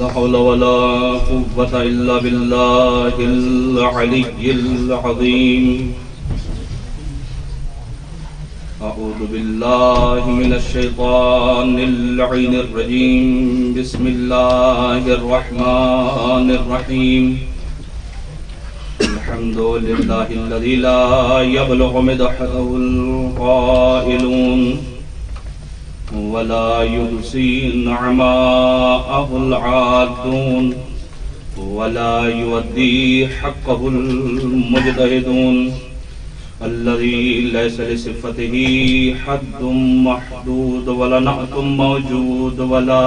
لا حول ولا قوة إلا بالله العلي العظيم. أعوذ بالله من الشيطان اللعين الرجيم. بسم الله الرحمن الرحيم. الحمد لله الذي لا يبلغ مدحه القائلون ولا يحصي نعماءه العادون ولا يؤدي حقه المجتهدون الذي ليس لصفته حد محدود ولا نعت موجود ولا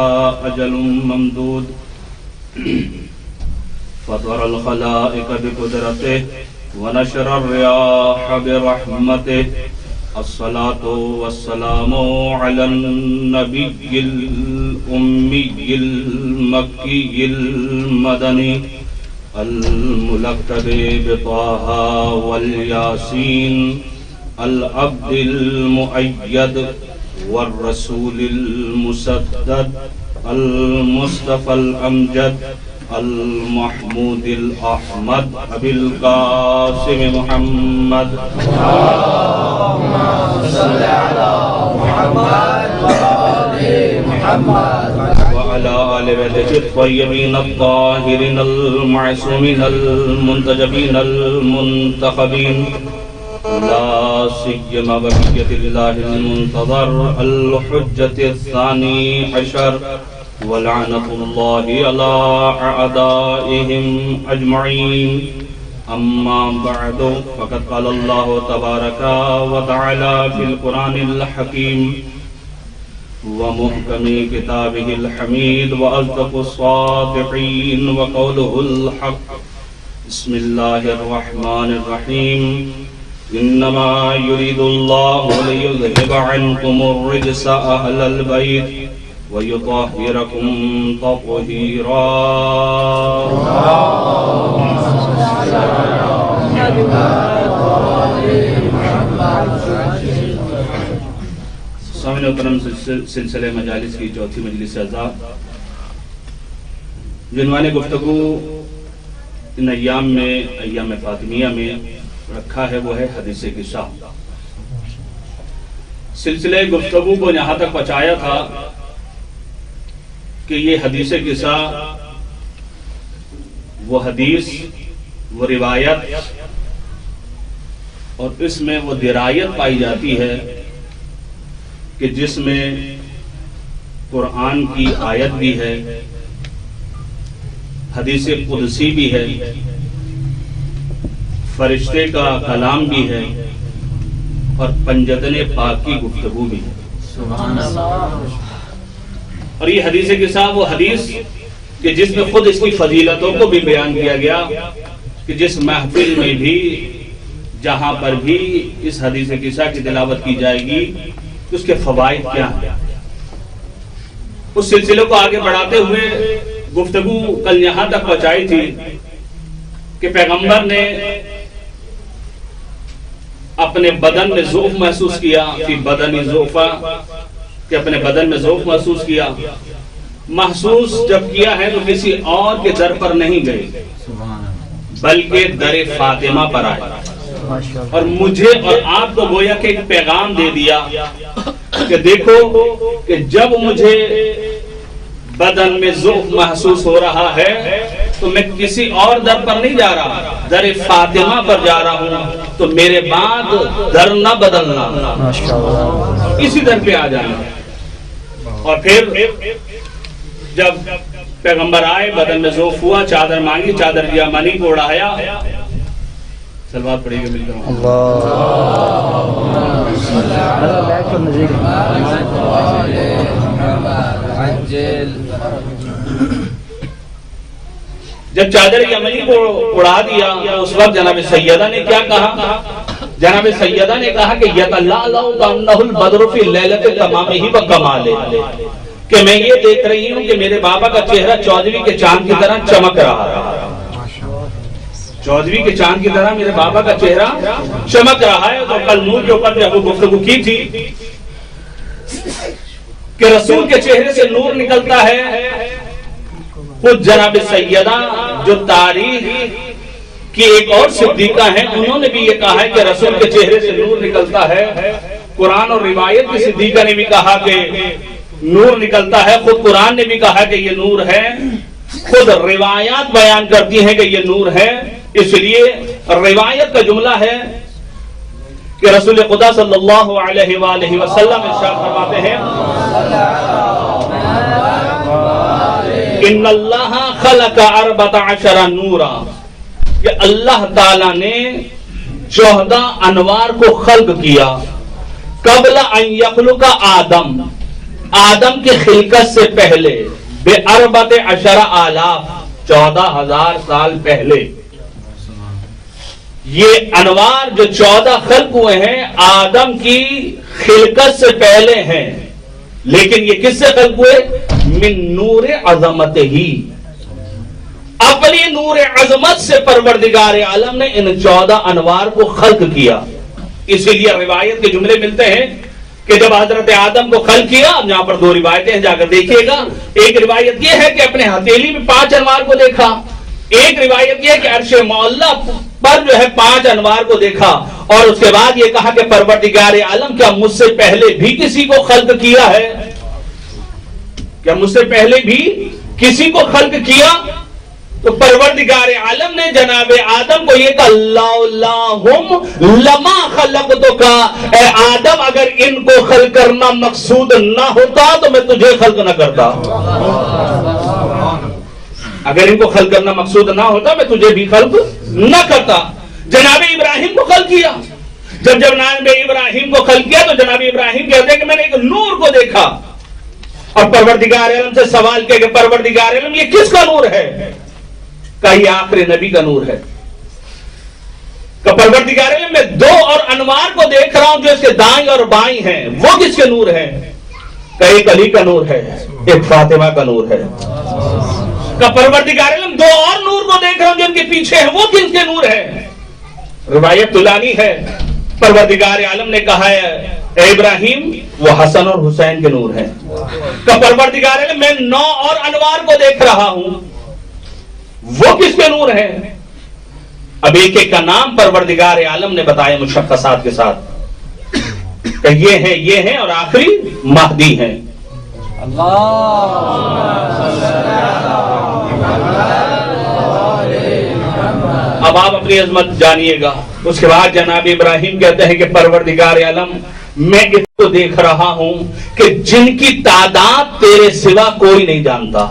أجل ممدود. فطر الخلائق بقدرته ونشر الرياح برحمته. الصلاة والسلام على النبي الأمي المكي المدني الملقب بطه والياسين العبد المؤيد والرسول المسدد المصطفى الأمجد المحمود الأحمد أبي القاسم محمد. اللهم صل على محمد وآل محمد وعلى آل بيته الطيبين الطاهرين المعصومين المنتجبين المنتخبين لا سيما بقية الله المنتظر الحجة الثاني عشر ولعنة الله على أعدائهم أجمعين. أما بعد فقد قال الله تبارك وتعالى في القرآن الحكيم ومحكم كتابه الحميد وأصدق الصادقين وقوله الحق. بسم الله الرحمن الرحيم. إنما يريد الله ليذهب عنكم الرجس أهل البيت ويطهركم تطهيرا. سامعین کرام، سلسلہ مجالس کی چوتھی مجلس اعزاز، عنوان گفتگو ان ایام میں، ایام فاطمیہ میں رکھا ہے وہ ہے حدیث قصہ. سلسلہ گفتگو کو یہاں تک پہنچایا تھا کہ یہ حدیث قصہ وہ حدیث، وہ روایت اور اس میں وہ درایت پائی جاتی ہے کہ جس میں قرآن کی آیت بھی ہے، حدیث قدسی بھی ہے، فرشتے کا کلام بھی ہے اور پنجتن پاک کی گفتگو بھی ہے. سبحان اللہ. اور یہ حدیث قصہ وہ حدیث کہ جس میں خود اس کی فضیلتوں کو بھی بیان کیا گیا کہ جس محفل میں بھی، جہاں پر بھی اس حدیث قصہ کی تلاوت کی جائے گی اس کے فوائد کیا ہیں. اس سلسلے کو آگے بڑھاتے ہوئے گفتگو کل یہاں تک پہنچائی تھی کہ پیغمبر نے اپنے بدن میں ضعف محسوس کیا، فی بدنی ضعفا، کہ اپنے بدن میں ضعف محسوس کیا. محسوس جب کیا ہے تو کسی اور کے در پر نہیں گئے بلکہ در فاطمہ پر آئے اور مجھے اور آپ کو گویا کہ ایک پیغام دے دیا کہ دیکھو کہ جب مجھے بدن میں ضعف محسوس ہو رہا ہے تو میں کسی اور در پر نہیں جا رہا، در فاطمہ پر جا رہا ہوں، تو میرے بعد در نہ بدلنا، اسی در پہ آ جانا. اور پھر جب پیغمبر آئے، بدن میں ضعف ہوا، چادر مانگی، چادر دیا، منی کو اڑایا. سلوات پڑھیے گا مل کر. جب چادر یمنی کو اڑا دیا اس وقت جناب سیدہ نے کیا کہا؟ جناب سیدہ نے کہا کہ یتلالو کانہ البدر فی لیلۃ تمامہ و کمالہ، کہ میں یہ دیکھ رہی ہوں کہ میرے بابا کا چہرہ چودھویں کے چاند کی طرح چمک رہا ہے. چودھویں کے چاند کی طرح میرے بابا کا چہرہ چمک رہا ہے. تو کل نور کے اوپر جب وہ گفتگو کی تھی کہ رسول کے چہرے سے نور نکلتا ہے خود جناب سیدہ جو تاریخ کی ایک اور صدیقہ ہیں، انہوں نے بھی یہ کہا ہے کہ رسول کے چہرے سے نور نکلتا ہے۔ قرآن اور روایت کی صدیقہ نے بھی کہا کہ نور نکلتا ہے، خود قرآن نے بھی کہا کہ یہ نور ہے، خود روایات بیان کرتی ہیں کہ یہ نور ہے۔ اس لیے روایت کا جملہ ہے کہ رسول خدا صلی اللہ علیہ وآلہ وسلم ارشاد فرماتے ہیں ان اللہ خلق 14 نورا، کہ اللہ تعالیٰ نے 14 انوار کو خلق کیا قبل ان یخلق آدم، آدم کی خلقت سے پہلے، ب14,000 14,000 سال پہلے۔ یہ انوار جو 14 خلق ہوئے ہیں آدم کی خلقت سے پہلے ہیں، لیکن یہ کس سے خلق ہوئے؟ من نور عظمت ہی، اپنی نور عظمت سے پروردگار عالم نے ان 14 انوار کو خلق کیا۔ اسی لیے روایت کے جملے ملتے ہیں کہ جب حضرت آدم کو خلق کیا، یہاں پر 2 روایتیں ہیں، جا کر دیکھیے گا۔ ایک روایت یہ ہے کہ اپنے ہتھیلی میں 5 انوار کو دیکھا، ایک روایت یہ ہے کہ عرش معلیٰ پر جو ہے 5 انوار کو دیکھا، اور اس کے بعد یہ کہا کہ پروردگار عالم کیا مجھ سے پہلے بھی کسی کو خلق کیا ہے؟ کیا مجھ سے پہلے بھی کسی کو خلق کیا؟ تو پروردگار عالم نے جناب آدم کو یہ کہا لولاہم لما خلقتک، اے آدم اگر ان کو خلق کرنا مقصود نہ ہوتا تو میں تجھے خلق نہ کرتا، اگر ان کو خلق کرنا مقصود نہ ہوتا میں تجھے بھی خلق نہ کرتا۔ جناب ابراہیم کو خلق کیا، جب جناب ابراہیم کو خلق کیا تو جناب ابراہیم کہتے ہیں کہ میں نے ایک نور کو دیکھا، اور پروردگار عالم سے سوال کیا کہ پروردگار عالم یہ کس کا نور ہے؟ کہ یہ آخری نبی کا نور ہے۔ کہ پروردگار عالم میں 2 اور انوار کو دیکھ رہا ہوں جو اس کے دائیں اور بائیں ہیں، وہ کس کے نور ہے؟ کہ ایک علی کا نور ہے، ایک فاطمہ کا نور ہے۔ کہ پروردگار عالم 2 اور نور کو دیکھ رہا ہوں جو ان کے پیچھے ہیں، وہ کس کے نور ہے؟ روایت طولانی ہے، پروردگار عالم نے کہا ہے اے ابراہیم وہ حسن اور حسین کے نور ہیں۔ کہ پروردگار عالم میں 9 اور انوار کو دیکھ رہا ہوں، وہ کس کے نور ہیں؟ اب ایک ایک کا نام پروردگار عالم نے بتایا مشخصات کے ساتھ کہ یہ ہیں اور آخری مہدی ہیں۔ اب آپ اپنی عظمت جانیے گا۔ اس کے بعد جناب ابراہیم کہتے ہیں کہ پروردگار عالم میں اس کو دیکھ رہا ہوں کہ جن کی تعداد تیرے سوا کوئی نہیں جانتا،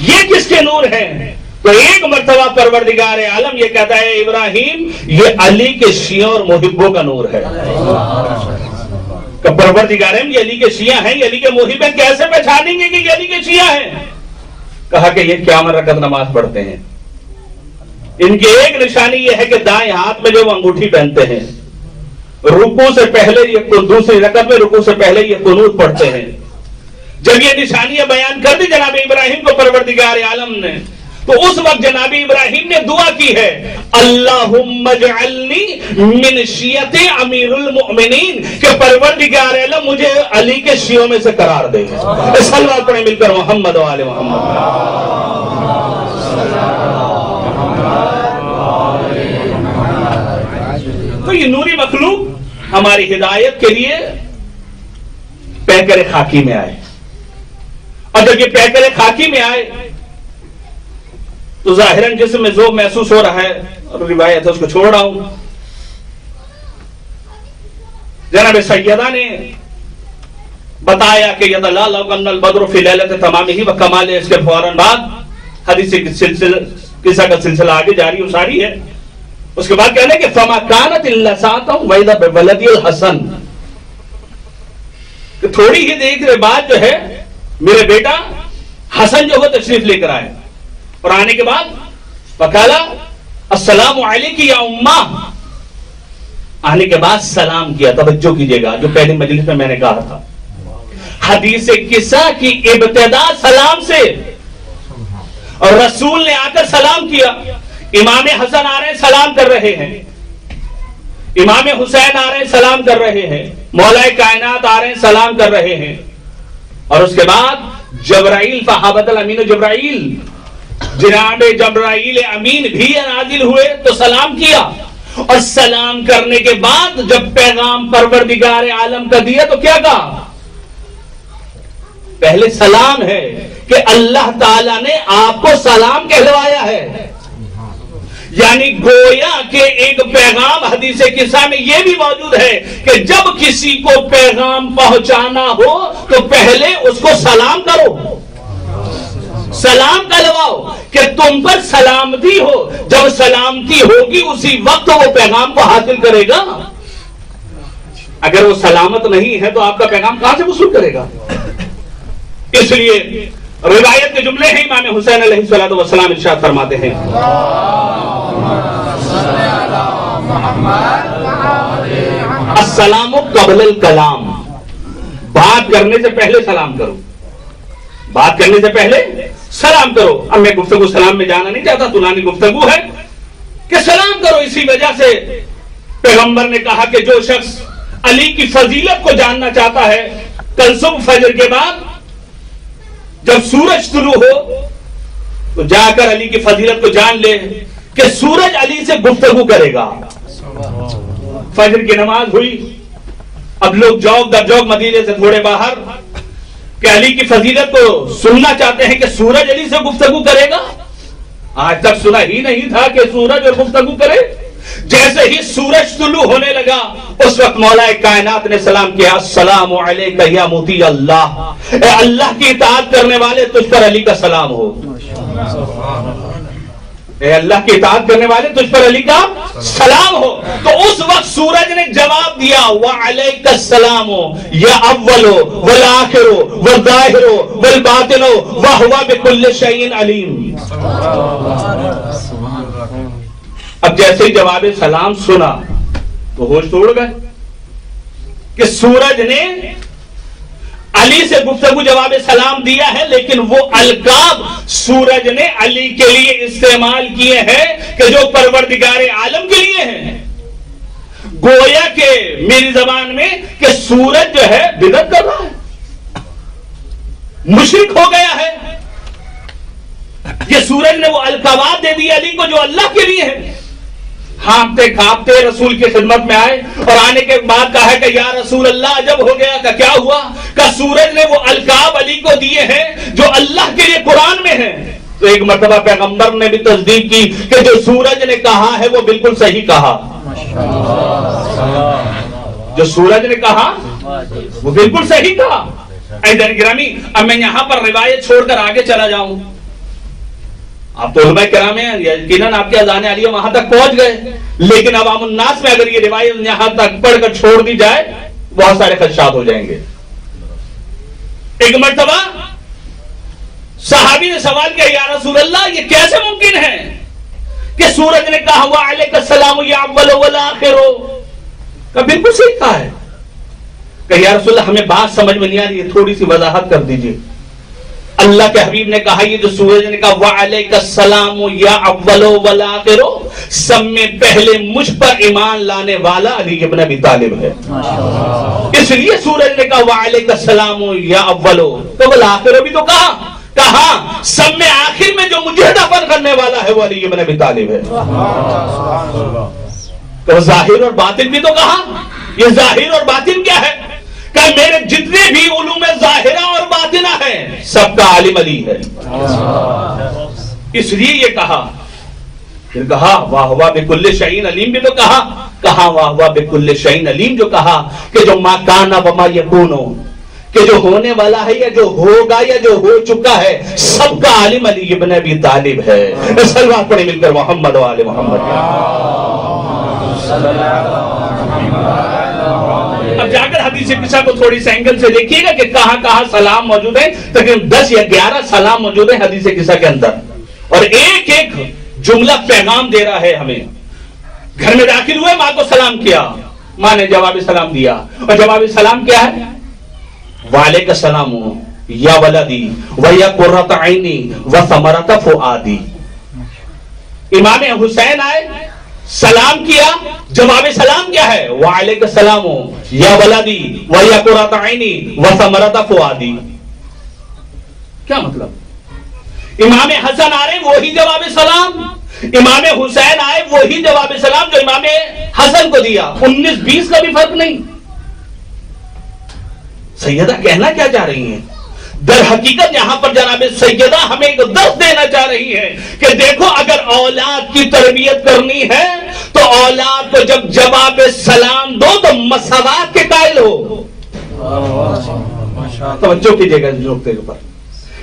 یہ کس کے نور ہیں؟ تو ایک مرتبہ پروردگار عالم یہ کہتا ہے ابراہیم یہ علی کے شیعوں اور محبوں کا نور ہے۔ کہ پروردگار عالم یہ علی کے شیعہ ہیں، یہ علی کے محب ہیں، کیسے پہچانیں گے کہ یہ علی کے شیعہ ہیں؟ کہا کہ یہ قیام رکعت نماز پڑھتے ہیں، ان کی ایک نشانی یہ ہے کہ دائیں ہاتھ میں جو وہ انگوٹھی پہنتے ہیں، رکوع سے پہلے یہ دوسری رکعت میں رکوع سے پہلے یہ قنوت پڑھتے ہیں۔ جب یہ نشانیاں بیان کر دی جناب ابراہیم کو پروردگار عالم نے، تو اس وقت جناب ابراہیم نے دعا کی ہے اللہم اجعلنی من شیعت امیر المؤمنین، کہ پروردگار عالم مجھے علی کے شیعوں میں سے قرار دے۔ صلوات پڑھیں مل کر محمد و آل محمد۔ تو یہ نوری مخلوق ہماری ہدایت کے لیے پیکر خاکی میں آئے، اور جب یہ پیکر خاکی میں آئے تو ظاہراً جسم میں ذوق محسوس ہو رہا ہے، اور روایت ہے اس کو چھوڑ رہا ہوں۔ جناب سیدہ نے بتایا کہ یتلالو کن البدر فی لیلۃ تمامہ و کمال، اس کے فوراً بعد حدیث قصہ کا سلسلہ آگے جاری و ساری ہے۔ اس کے بعد کہنے کہ فما کانت الا ساعۃ واذا بولدی الحسن، کہ تھوڑی ہی دیر بعد جو ہے میرے بیٹا حسن جو ہے تشریف لے کر آئے، اور آنے کے بعد فقالا السلام علیک یا امہ، آنے کے بعد سلام کیا۔ توجہ کیجئے گا جو پہلی مجلس میں نے کہا تھا، حدیث قصہ کی ابتدا سلام سے، اور رسول نے آ کر سلام کیا۔ امام حسن آ رہے ہیں سلام کر رہے ہیں، امام حسین آ رہے ہیں سلام کر رہے ہیں، مولا کائنات آ رہے ہیں سلام کر رہے ہیں، اور اس کے بعد جبرائیل فہابت الامین جبرائیل، جناب جبرائیل امین بھی نازل ہوئے تو سلام کیا، اور سلام کرنے کے بعد جب پیغام پروردگار عالم کا دیا تو کیا کہا؟ پہلے سلام ہے کہ اللہ تعالیٰ نے آپ کو سلام کہلوایا ہے، یعنی گویا کہ ایک پیغام حدیث قصہ میں یہ بھی موجود ہے کہ جب کسی کو پیغام پہنچانا ہو تو پہلے اس کو سلام کرو، سلام کہلواؤ کہ تم پر سلامتی ہو، جب سلامتی ہوگی اسی وقت وہ پیغام کو حاصل کرے گا، اگر وہ سلامت نہیں ہے تو آپ کا پیغام کہاں سے وصول کرے گا؟ اس لیے روایت کے جملے ہیں، امام حسین علیہ السلام ارشاد فرماتے ہیں السلام قبل الکلام، بات کرنے سے پہلے سلام کرو، بات کرنے سے پہلے سلام کرو۔ اب میں گفتگو سلام میں جانا نہیں چاہتا، طولانی گفتگو ہے کہ سلام کرو۔ اسی وجہ سے پیغمبر نے کہا کہ جو شخص علی کی فضیلت کو جاننا چاہتا ہے، کل صبح فجر کے بعد جب سورج طلوع ہو تو جا کر علی کی فضیلت کو جان لے کہ سورج علی سے گفتگو کرے گا۔ فجر کی نماز ہوئی، اب لوگ جوق در جوق مدینے سے تھوڑے باہر کہ علی کی فضیلت کو سننا چاہتے ہیں کہ سورج علی سے گفتگو کرے گا۔ آج تک سنا ہی نہیں تھا کہ سورج اور گفتگو کرے۔ جیسے ہی سورج طلوع ہونے لگا اس وقت مولا کائنات نے سلام کیا، السلام علیکہ یا مطیع اللہ، اے اللہ کی اطاعت کرنے والے تجھ پر علی کا سلام ہو، اے اللہ کی اطاعت کرنے والے تجھ پر علی کا سلام ہو۔ تو اس وقت سورج نے جواب دیا وعلیک السلام یا اول والآخر والظاہر والباطن وہو بکل شیء علیم۔ اب جیسے ہی جواب سلام سنا تو ہوش تو اڑ گئے کہ سورج نے علی سے گفتگو جواب سلام دیا ہے، لیکن وہ القاب سورج نے علی کے لیے استعمال کیے ہیں کہ جو پروردگار عالم کے لیے ہیں۔ گویا کہ میری زبان میں کہ سورج جو ہے بدعت کر رہا ہے، مشرک ہو گیا ہے۔ یہ سورج نے وہ القابات دے دی علی کو جو اللہ کے لیے ہے۔ ہانپتے کھانپتے رسول کی خدمت میں آئے اور آنے کے بعد کہا کہ یا رسول اللہ عجب ہو گیا، کہ کیا ہوا؟ کہ سورج نے وہ القاب علی کو دیے ہیں جو اللہ کے لیے قرآن میں ہیں۔ تو ایک مرتبہ پیغمبر نے بھی تصدیق کی کہ جو سورج نے کہا ہے وہ بالکل صحیح کہا، جو سورج نے کہا وہ بالکل صحیح کہا۔ عزیزان گرامی، اب میں یہاں پر روایت چھوڑ کر آگے چلا جاؤں۔ آپ تو علماء کرام ہیں، یقیناً آپ کے اذان عالیہ وہاں تک پہنچ گئے، لیکن عوام الناس میں اگر یہ روایت یہاں تک پڑھ کر چھوڑ دی جائے بہت سارے خدشات ہو جائیں گے۔ ایک مرتبہ صحابی نے سوال کیا، یا رسول اللہ یہ کیسے ممکن ہے کہ سورج نے کہا وعلیک السلام یا اول والآخر، کہ بالکل صحیح کہا ہے۔ کہ یا رسول اللہ ہمیں بات سمجھ میں نہیں آ رہی ہے، تھوڑی سی وضاحت کر دیجئے۔ اللہ کے حبیب نے کہا یہ جو سورج نے کہا وعلیک السلام یا اول والآخر، سب میں پہلے مجھ پر ایمان لانے والا علی ابن ابی طالب ہے، اس لیے سورج نے کہا وعلیک السلام یا اول، تو والآخر بھی تو کہا سب میں آخر میں جو مجھے دفن کرنے والا ہے وہ علی ابن ابی طالب ہے۔ تو ظاہر اور باطن بھی تو کہا، یہ ظاہر اور باطن کیا ہے؟ کہ میرے جتنے بھی علوم ظاہرہ اور باطنہ ہیں سب کا عالم علی ہے، اس لیے یہ کہا۔ پھر کہا واہ واہ بکل شیء علیم بھی تو کہا واہ واہ بکل شیء علیم، جو کہا کہ جو ما کان و ما یکون، کہ جو ہونے والا ہے یا جو ہوگا یا جو ہو چکا ہے سب کا عالم علی ابن ابی طالب ہے۔ صلوات پڑھیں مل کر محمد و آل محمد۔ اب جا کر حدیث قصہ کو تھوڑی سے اینگل سے دیکھیے گا کہ کہاں کہاں سلام موجود ہے، تقریباً 10 یا 11 سلام موجود ہیں حدیث قصہ کے اندر، اور ایک ایک جملہ پیغام دے رہا ہے ہمیں۔ گھر میں داخل ہوئے، ماں کو سلام کیا، ماں نے جواب سلام دیا، اور جواب سلام کیا ہے؟ وعلیک السلام یا ولدی ویا قرۃ عینی وثمرۃ فؤادی۔ امام حسین آئے، سلام کیا، جواب سلام کیا ہے؟ وعلیک السلام یا ولدی ویا قرۃ عینی وثمرۃ فؤادی۔ کیا مطلب؟ امام حسن آ رہے وہی جواب سلام، امام حسین آئے وہی جواب سلام جو امام حسن کو دیا، 19-20 کا بھی فرق نہیں۔ سیدہ کہنا کیا چاہ رہی ہیں؟ در حقیقت یہاں پر جناب سیدہ ہمیں ایک درس دینا چاہ رہی ہے کہ دیکھو اگر اولاد کی تربیت کرنی ہے تو اولاد کو جب جواب سلام دو تو مساوات کے قائل ہو۔ توجہ کیجئے گا اس نقطے کے اوپر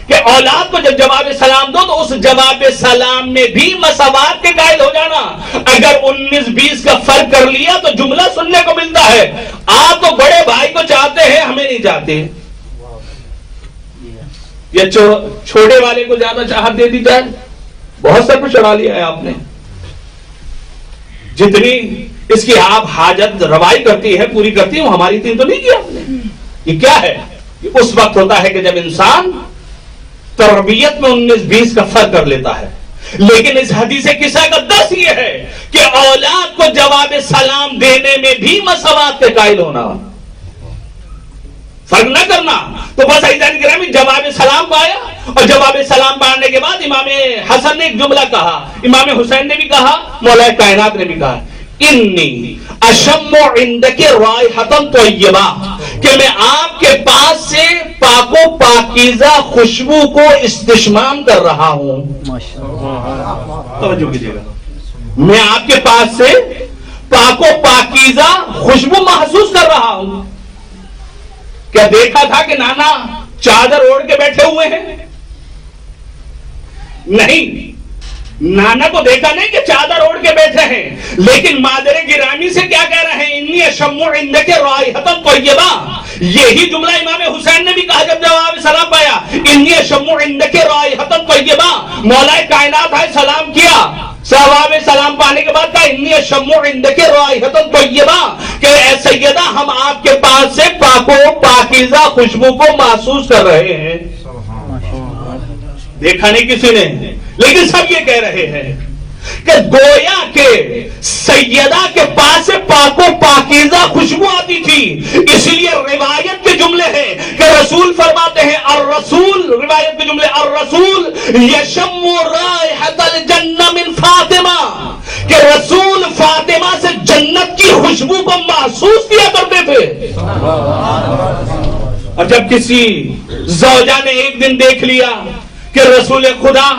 کہ اولاد کو جب جواب سلام دو تو اس جواب سلام میں بھی مساوات کے قائل ہو جانا۔ اگر 19-20 کا فرق کر لیا تو جملہ سننے کو ملتا ہے، آپ تو بڑے بھائی کو چاہتے ہیں ہمیں نہیں چاہتے، یا چھوٹے والے کو زیادہ چاہت دے دی جائے، بہت سا کچھ اڑا لیا ہے آپ نے۔ جتنی اس کی آپ حاجت روائی کرتی ہے پوری کرتی ہے وہ ہماری تین تو نہیں کی آپ نے۔ یہ کیا ہے؟ یہ اس وقت ہوتا ہے کہ جب انسان تربیت میں 19-20 کا فرق کر لیتا ہے۔ لیکن اس حدیث قصہ کا درس یہ ہے کہ اولاد کو جواب سلام دینے میں بھی مساوات کے قائل ہونا، فرق نہ کرنا۔ تو بس عزیزان گرامی جواب سلام پایا، اور جواب سلام پانے کے بعد امام حسن نے ایک جملہ کہا، امام حسین نے بھی کہا، مولا کائنات نے بھی کہا، انی اشم عندک رائحۃ طیبہ، کہ میں آپ کے پاس سے پاک و پاکیزہ خوشبو کو استشمام کر رہا ہوں۔ توجہ کیجیے گا، میں آپ کے پاس سے پاک و پاکیزہ خوشبو محسوس کر رہا ہوں۔ کیا دیکھا تھا کہ نانا چادر اوڑھ کے بیٹھے ہوئے ہیں؟ نہیں، نانا کو دیکھا نہیں کہ چادر اوڑھ کے بیٹھے ہیں، لیکن مادر گرامی سے کیا کہہ رہے ہیں؟ انی اشم عندک رائحۃ طیبہ۔ یہی جملہ امام حسین نے بھی کہا جب جواب سلام پایا، انی اشم عندک رائحۃ طیبہ۔ مولا کائنات ہے سلام کیا، جواب سلام پانے کے بعد کہا انی اشم عندک رائحۃ طیبہ، کہ اے سیدہ ہم آپ کے پاس سے پاک و پاکیزہ خوشبو کو محسوس کر رہے ہیں۔ دیکھا نہیں کسی نے، لیکن سب یہ کہہ رہے ہیں کہ گویا کہ سیدہ کے پاس سے پاک و پاکیزہ خوشبو آتی تھی۔ اس لیے روایت کے جملے ہیں کہ رسول فرماتے ہیں الرسول، روایت کے جملے الرسول یشم رائحۃ الجنہ من فاطمہ، کہ رسول فاطمہ سے جنت کی خوشبو کو محسوس کیا کرتے تھے۔ اور جب کسی زوجہ نے ایک دن دیکھ لیا کہ رسول خدا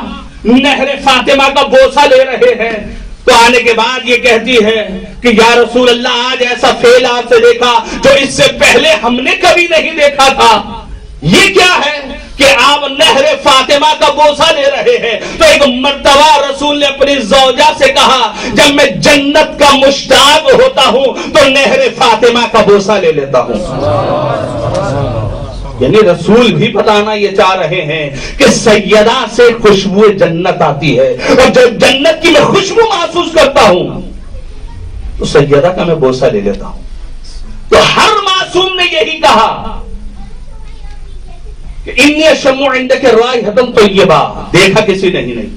نہر فاطمہ کا بوسہ لے رہے ہیں، تو آنے کے بعد یہ کہتی ہے کہ یا رسول اللہ آج ایسا فعل آپ سے دیکھا جو اس سے پہلے ہم نے کبھی نہیں دیکھا تھا۔ یہ کیا ہے کہ آپ نہر فاطمہ کا بوسہ لے رہے ہیں؟ تو ایک مرتبہ رسول نے اپنی زوجہ سے کہا جب میں جنت کا مشتاق ہوتا ہوں تو نہر فاطمہ کا بوسہ لے لیتا ہوں۔ یعنی رسول بھی بتانا یہ چاہ رہے ہیں کہ سیدہ سے خوشبو جنت آتی ہے، اور جب جنت کی میں خوشبو محسوس کرتا ہوں تو سیدہ کا میں بوسہ لے لیتا ہوں۔ تو ہر معصوم نے یہی کہا کہ انی اشم عندک رائحۃ طیبہ، دیکھا کسی نے ہی نہیں۔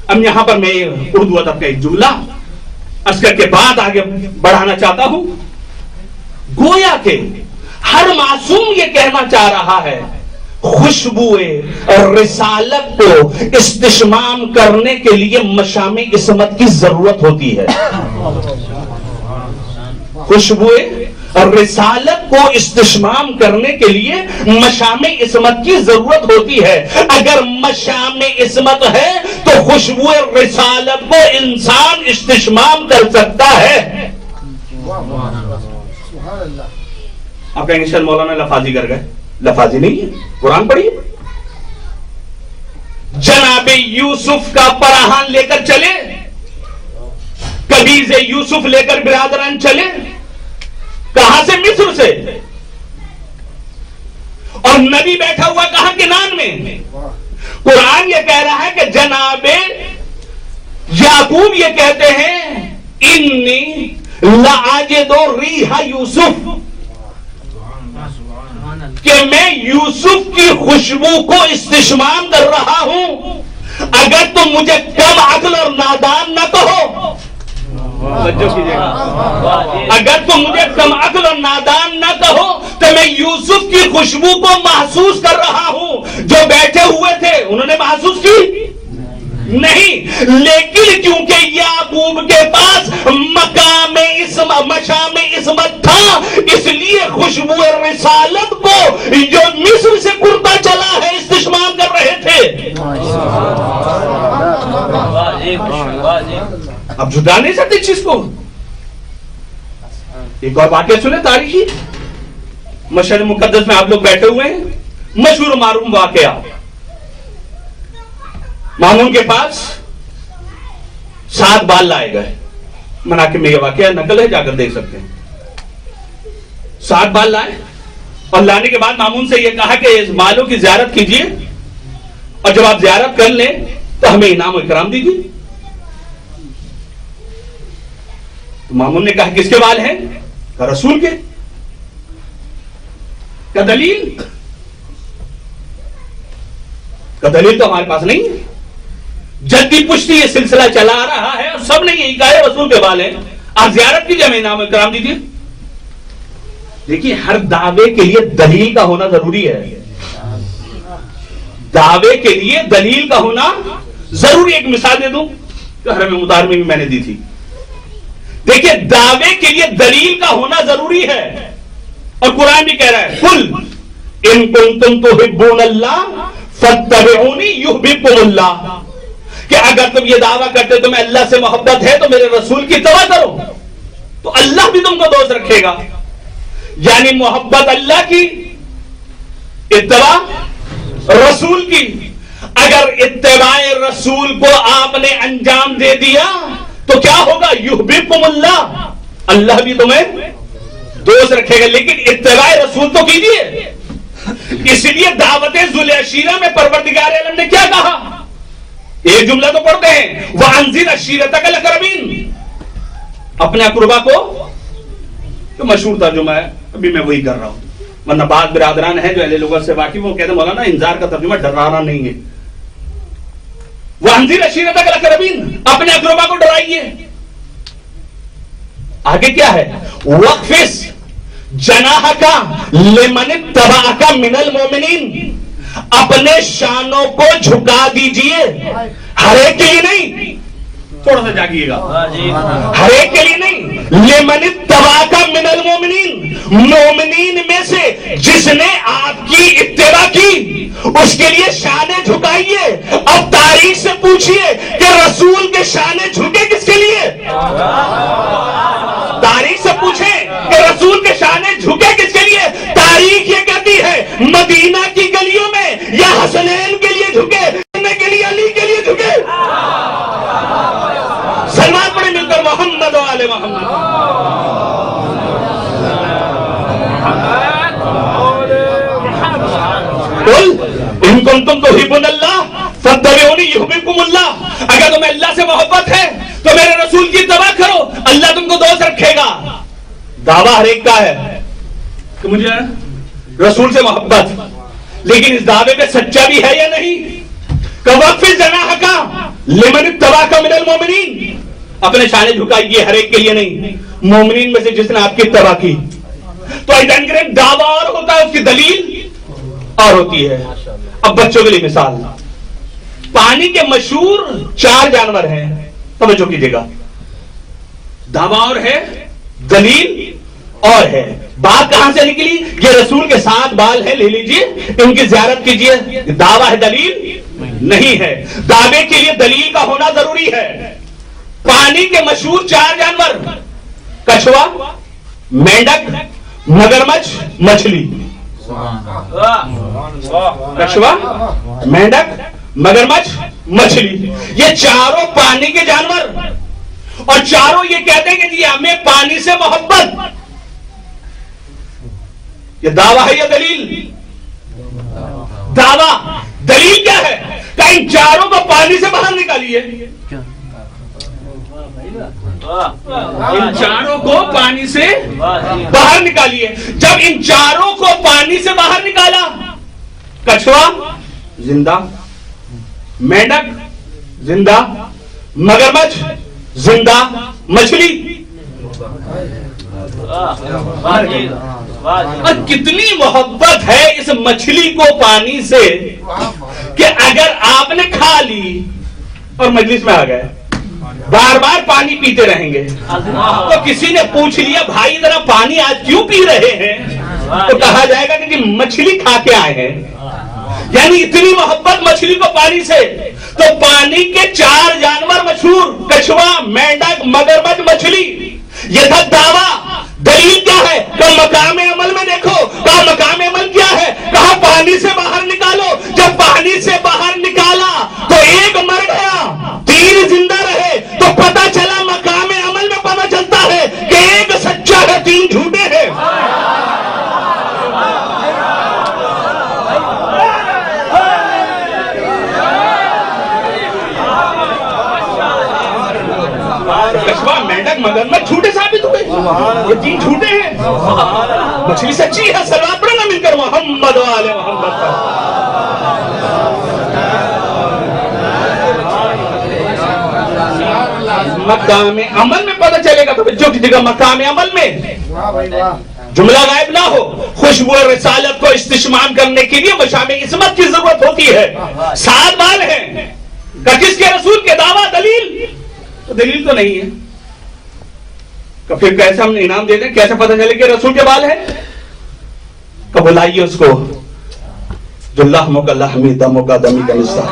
اب یہاں پر میں اردو ادب کا ایک جملہ عسکر کے بعد آگے بڑھانا چاہتا ہوں۔ گویا کہ ہر معصوم یہ کہنا چاہ رہا ہے خوشبوئے رسالت کو استشمام کرنے کے لیے مشام عصمت کی ضرورت ہوتی ہے۔ خوشبوئے رسالت کو استشمام کرنے کے لیے مشام عصمت کی ضرورت ہوتی ہے۔ اگر مشام عصمت ہے تو خوشبوئے رسالت کو انسان استشمام کر سکتا ہے۔ آپ کہیں گے شاید مولانا لفاظی کر گئے، لفاظی نہیں ہے، قرآن پڑھیے۔ جناب یوسف کا پراہان لے کر چلے، کبیز یوسف لے کر برادران چلے، کہاں سے؟ مصر سے، اور نبی بیٹھا ہوا کہاں؟ کنعان میں۔ قرآن یہ کہہ رہا ہے کہ جناب یعقوب یہ کہتے ہیں انی لاجد ریح یوسف، کہ میں یوسف کی خوشبو کو استشمام کر رہا ہوں۔ اگر تم مجھے کم عقل اور نادان نہ کہو، اگر تم مجھے کم عقل اور نادان نہ کہو تو میں یوسف کی خوشبو کو محسوس کر رہا ہوں۔ جو بیٹھے ہوئے تھے انہوں نے محسوس کی نہیں، لیکن کیونکہ یعقوب کے پاس مقام عصمت تھا، اس لیے خوشبو رسالت کو جو مصر سے کرتا چلا ہے استشمام کر رہے تھے۔ اب جدا نہیں سکتے چیز کو۔ ایک اور واقعہ سنیں تاریخی، مشہد مقدس میں آپ لوگ بیٹھے ہوئے ہیں، مشہور و معروف واقعہ، مامون کے پاس 7 بال لائے گئے، مناقب میں یہ واقعہ نقل ہے، جا کر دیکھ سکتے ہیں۔ 7 بال لائے اور لانے کے بعد مامون سے یہ کہا کہ اس بالوں کی زیارت کیجئے، اور جب آپ زیارت کر لیں تو ہمیں انعام و اکرام دیجیے۔ تو مامون نے کہا کس کے بال ہیں؟ کہا رسول کے۔ کیا دلیل؟ کہا دلیل تو ہمارے پاس نہیں ہے، جدی پشتی یہ سلسلہ چلا آ رہا ہے اور سب نے یہی کہا ہے رسول کے بال ہیں، آپ زیارت کیجئے، ہمیں انعام و اکرام دیجیے۔ دیکھیے ہر دعوے کے لیے دلیل کا ہونا ضروری ہے، دعوے کے لیے دلیل کا ہونا ضروری۔ ایک مثال دے دوں جو حرم مطہر میں بھی میں نے دی تھی۔ دیکھیے دعوے کے لیے دلیل کا ہونا ضروری ہے، اور قرآن بھی کہہ رہا ہے قل ان کنتم تحبون اللہ فاتبعونی یحببکم اللہ، کہ اگر تم یہ دعویٰ کرتے تمہیں اللہ سے محبت ہے تو میرے رسول کی اتباع کرو تو اللہ بھی تم کو دوست رکھے گا۔ یعنی محبت اللہ کی، اتباع رسول کی۔ اگر اتباع رسول کو آپ نے انجام دے دیا تو کیا ہوگا؟ یحببکم اللہ، اللہ بھی تمہیں دوست رکھے گا۔ لیکن اتباع رسول تو کیجیے۔ اس لیے دعوت ذوالعشیرہ میں پروردگار عالم نے کیا کہا؟ ایک جملہ تو پڑھتے ہیں وَأَنذِرْ عَشِيرَتَكَ الْأَقْرَبِينَ، اپنے اقربا کو، تو مشہور ترجمہ ہے، ابھی میں وہی کر رہا ہوں، ورنہ بعض برادران ہیں جو اہل لغت سے واقف، وہ کہتے ہیں مولانا انذار کا ترجمہ ڈرانا نہیں ہے۔ وَأَنذِرْ عَشِيرَتَكَ الْأَقْرَبِينَ، اپنے اقربا کو ڈرائیے۔ آگے کیا ہے؟ وَاخْفِضْ جَنَاحَكَ لِمَنِ اتَّبَعَكَ مِنَ الْمُؤْمِنِينَ، اپنے شانوں کو جھکا دیجئے، ہر ایک کے لیے نہیں، تھوڑا سا جاگیے گا، ہر ایک کے لیے نہیں، لمن اتبعک من المؤمنین، مومنین میں سے جس نے آپ کی اتباع کی اس کے لیے شانے جھکائیے۔ اب تاریخ سے پوچھئے کہ رسول کے شانے جھکے کس کے لیے؟ تاریخ سے پوچھیں کہ رسول کے شانے جھکے کس کے لیے؟ تاریخ یہ کہتی ہے مدینہ کی گلیوں میں یا حسنین کے لیے جھکے، کے لیے علی کے لیے جھکے۔ سلمان پڑھے مل کر محمد و آل محمد۔ قل ان کنتم تحبون اللہ فاتبعونی یحببکم اللہ، اگر تمہیں اللہ سے محبت ہے تو میرے رسول کی اتباع کرو، اللہ تم کو دوست رکھے گا۔ دعویٰ ہر ایک کا ہے کہ مجھے رسول سے محبت، لیکن اس دعوے پہ سچا بھی ہے یا نہیں؟ وَاخْفِضْ جَنَاحَكَ لِمَنِ اتَّبَعَكَ مِنَ الْمُؤْمِنِينَ، اپنے شانے جھکائیے، ہر ایک کے لیے نہیں، مومنین میں سے جس نے آپ کی اتباع کی۔ تو دعویٰ اور ہوتا ہے، اس کی دلیل اور ہوتی ہے۔ اب بچوں کے لیے مثال، پانی کے مشہور 4 جانور ہیں، توجہ کیجیے گا، دعویٰ اور ہے، دلیل اور ہے۔ بات کہاں سے نکلی؟ یہ رسول کے 7 بال ہیں، لے لیجئے، ان کی زیارت کیجئے۔ دعویٰ ہے، دلیل نہیں ہے۔ دعوے کے لیے دلیل کا ہونا ضروری ہے۔ پانی کے مشہور 4 جانور، کچھوا، مینڈک، مگرمچھ، مچھلی۔ کچھوا، مینڈک، مگرمچھ، مچھلی، یہ چاروں پانی کے جانور، اور چاروں یہ کہتے ہیں کہ ہمیں پانی سے محبت۔ یہ دعویٰ ہے یا دلیل؟ دعویٰ۔ دلیل کیا ہے؟ کہ ان چاروں کو پانی سے باہر نکالیے، ان چاروں کو پانی سے باہر نکالیے۔ جب ان چاروں کو پانی سے باہر نکالا، کچھوا زندہ، مینڈک زندہ، مگرمچھ زندہ، مچھلی اور کتنی محبت ہے اس مچھلی کو پانی سے کہ اگر آپ نے کھا لی اور مجلس میں آ گئے بار بار پانی پیتے رہیں گے تو کسی نے پوچھ لیا بھائی ذرا پانی آج کیوں پی رہے ہیں تو کہا جائے گا کہ مچھلی کھا کے آئے ہیں. یعنی اتنی محبت مچھلی کو پانی سے. تو پانی کے 4 جانور مشہور کچھوا مینڈک مگرمچھ مچھلی یہ تھا دعویٰ. دلیل کیا ہے کہ مقام عمل میں دیکھو. کہا مقام عمل کیا ہے؟ کہا پانی سے باہر نکالو. جب پانی سے باہر نکالا تو ایک مر گیا 3 زندہ رہے. تو پتہ چلا مقام عمل میں پتہ چلتا ہے کہ ایک سچا ہے 3 جھوٹے ہیں. کچھوا مینڈک مگرمچھ جھوٹے ثابت ہوئے. یہ 3 جھوٹے ہیں. مچھلی سچی ہے. صلوات پڑھنا مل کر محمد و آل محمد پر. مقام عمل میں پتہ چلے گا. تو جو کسی کا مقام عمل میں جملہ غائب نہ ہو. خوشبو رسالت کو استشمام کرنے کے لیے مشام عصمت کی ضرورت ہوتی ہے. 7 بال ہیں. کہ کس کے رسول کے دعویٰ دلیل تو دلیل تو نہیں ہے. کہ پھر کیسے ہم انعام دے دیں؟ کیسے پتہ چلے کہ رسول کے بال ہے؟ کہ بلائیے اس کو جو لحموں کا لحمی دموں کا دمی کا حصہ.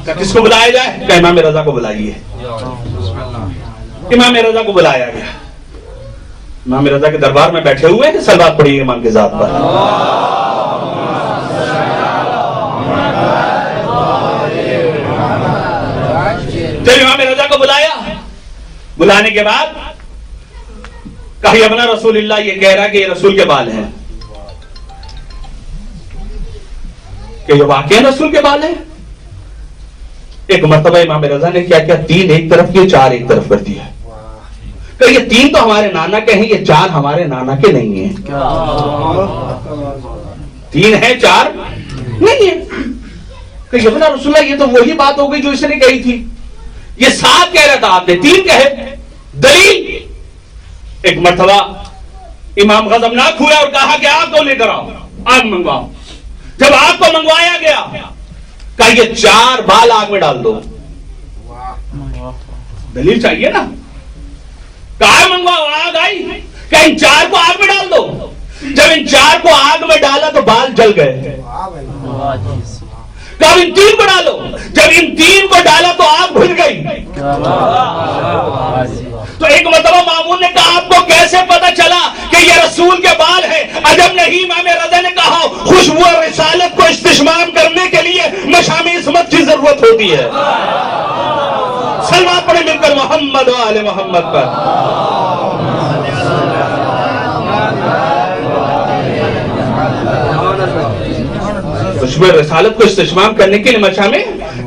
کہ کس کو بلایا جائے؟ کہ امام رضا کو بلائیے. امام رضا کو بلایا گیا. امام رضا کے دربار میں بیٹھے ہوئے ہیں. صلوات پڑھیے امام کی ذات پر. جب امام رضا کو بلایا, بلانے کے بعد کہا ابن رسول اللہ یہ کہہ رہا کہ یہ رسول کے بال ہیں. کہ یہ واقعی رسول کے بال ہیں. ایک مرتبہ امام رضا نے کیا 3 ایک طرف کیے 4 ایک طرف کر دیا. کہ یہ 3 تو ہمارے نانا کے ہیں, یہ 4 ہمارے نانا کے نہیں ہیں. 3 ہیں 4 نہیں ہیں. کہ ابن رسول اللہ یہ تو وہی بات ہو گئی جو اس نے کہی تھی. یہ 7 کہہ رہا تھا, آپ نے 3 کہے. دلیل ایک مرتبہ امام غضبناک ہوا اور کہا کہ آگ کو لے کر آؤ, آگ منگواؤ. جب آگ کو منگوایا گیا کہا یہ 4 بال آگ میں ڈال دو. دلیل چاہیے نا. کہا منگواؤ, آگ آئی. کہ ان 4 کو آگ میں ڈال دو. جب ان 4 کو آگ میں ڈالا تو بال جل گئے. کہا ان 3 کو ڈالو. جب ان 3 کو ڈالا تو آگ بھول گئی. تو ایک مرتبہ مامون نے کہا آپ کو کیسے پتا چلا کہ یہ رسول کے بال ہیں؟ عجب نہیں. امام رضا نے کہا خوشبو اور رسالت کو استشمام کرنے کے لیے مشام عصمت کی ضرورت ہوتی ہے. صلوات پڑھیں مل کر محمد و آل محمد پر. خوشبو رسالت کو استشمام کرنے کے لیے مشام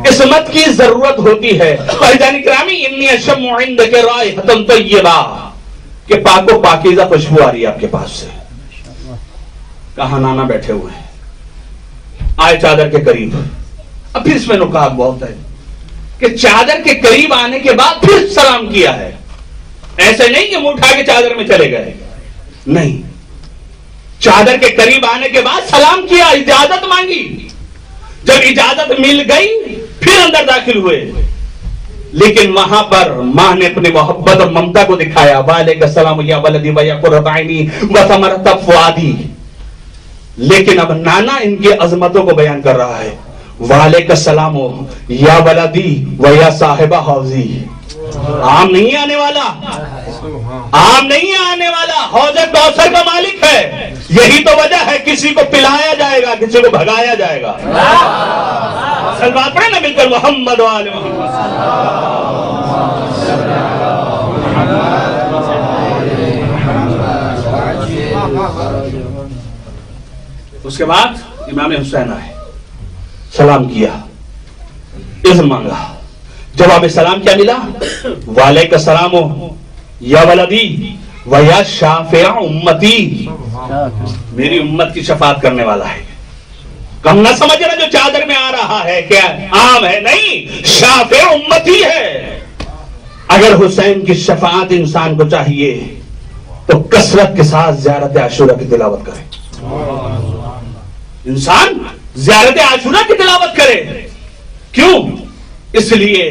عصمت کی ضرورت ہوتی ہے. فائدان کرامی انی اشم عندک رائحۃ طیبہ کہ پاک و پاکیزہ خوشبو آ رہی ہے آپ کے پاس سے. کہاں نانا بیٹھے ہوئے ہیں, آئے چادر کے قریب. اب پھر اس میں نکات بہت ہے کہ چادر کے قریب آنے کے بعد پھر سلام کیا ہے. ایسے نہیں کہ منہ اٹھا کے چادر میں چلے گئے, نہیں. چادر کے قریب آنے کے بعد سلام کیا, اجازت مانگی. جب اجازت مل گئی پھر اندر داخل ہوئے. لیکن وہاں پر ماں نے اپنی محبت اور ممتا کو دکھایا. وعلیکم السلام یا ولدی و یا قرۃ عینی و ثمرۃ فؤادی. لیکن اب نانا ان کی عظمتوں کو بیان کر رہا ہے. وعلیکم السلام یا ولدی و یا صاحب حوضی. عام نہیں آنے والا, عام نہیں آنے والا, حوض کوثر کا مالک ہے. یہی تو وجہ ہے کسی کو پلایا جائے گا, کسی کو بھگایا جائے گا. صلوات پڑھیں نا مل کر محمد و آل محمد. اس کے بعد امام حسین آئے, سلام کیا, اذن مانگا. جواب سلام کیا ملا؟ وعلیکم السلام یا ولدی و یا شافع امتی. میری امت کی شفاعت کرنے والا ہے. کم نہ سمجھنا جو چادر میں آ رہا ہے کیا عام ہے, نہیں. شافع امتی ہے. اگر حسین کی شفاعت انسان کو چاہیے تو کثرت کے ساتھ زیارت عاشورہ کی تلاوت کرے. انسان زیارت عاشورہ کی تلاوت کرے. کیوں؟ اس لیے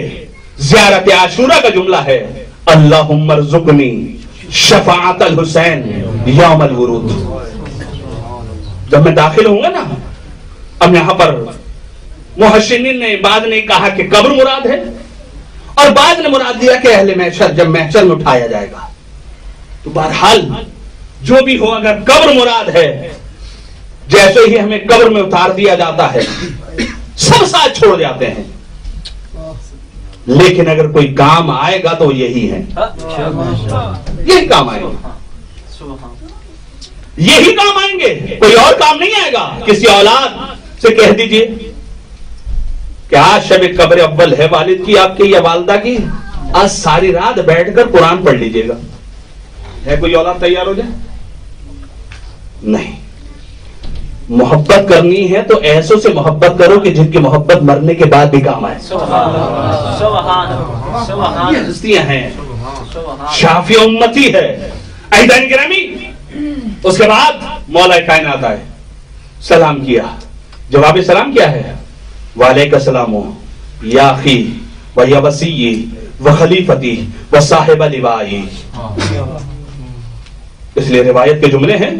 زیارت عاشورہ کا جملہ ہے اللہم ارزقنی شفاعت الحسین یوم الورود. جب میں داخل ہوں گا نا، اب یہاں پر محشرین نے بعد نے کہا کہ قبر مراد ہے، اور بعد نے مراد دیا کہ اہل محشر جب محشر میں اٹھایا جائے گا. تو بہرحال جو بھی ہو، اگر قبر مراد ہے، جیسے ہی ہمیں قبر میں اتار دیا جاتا ہے سب ساتھ چھوڑ جاتے ہیں. لیکن اگر کوئی کام آئے گا تو یہی ہے، یہی کام آئے گا، یہی کام آئیں گے، کوئی اور کام نہیں آئے گا. کسی اولاد سے کہہ دیجئے کہ آج شب قبر اول ہے والد کی آپ کی یا والدہ کی، آج ساری رات بیٹھ کر قرآن پڑھ لیجئے گا. ہے کوئی اولاد تیار ہو جائے؟ نہیں. محبت کرنی ہے تو ایسوں سے محبت کرو کہ جن کی محبت مرنے کے بعد بھی کام آئے. یہ ہستیاں ہیں، شافی امتی ہے. عزیزان گرامی، اس کے بعد مولا کائنات آئے، سلام کیا. جواب سلام کیا ہے؟ وعلیکم السلام یا اخی و یا وصی و خلیفتی و صاحب لوائی. اس لیے روایت کے جملے ہیں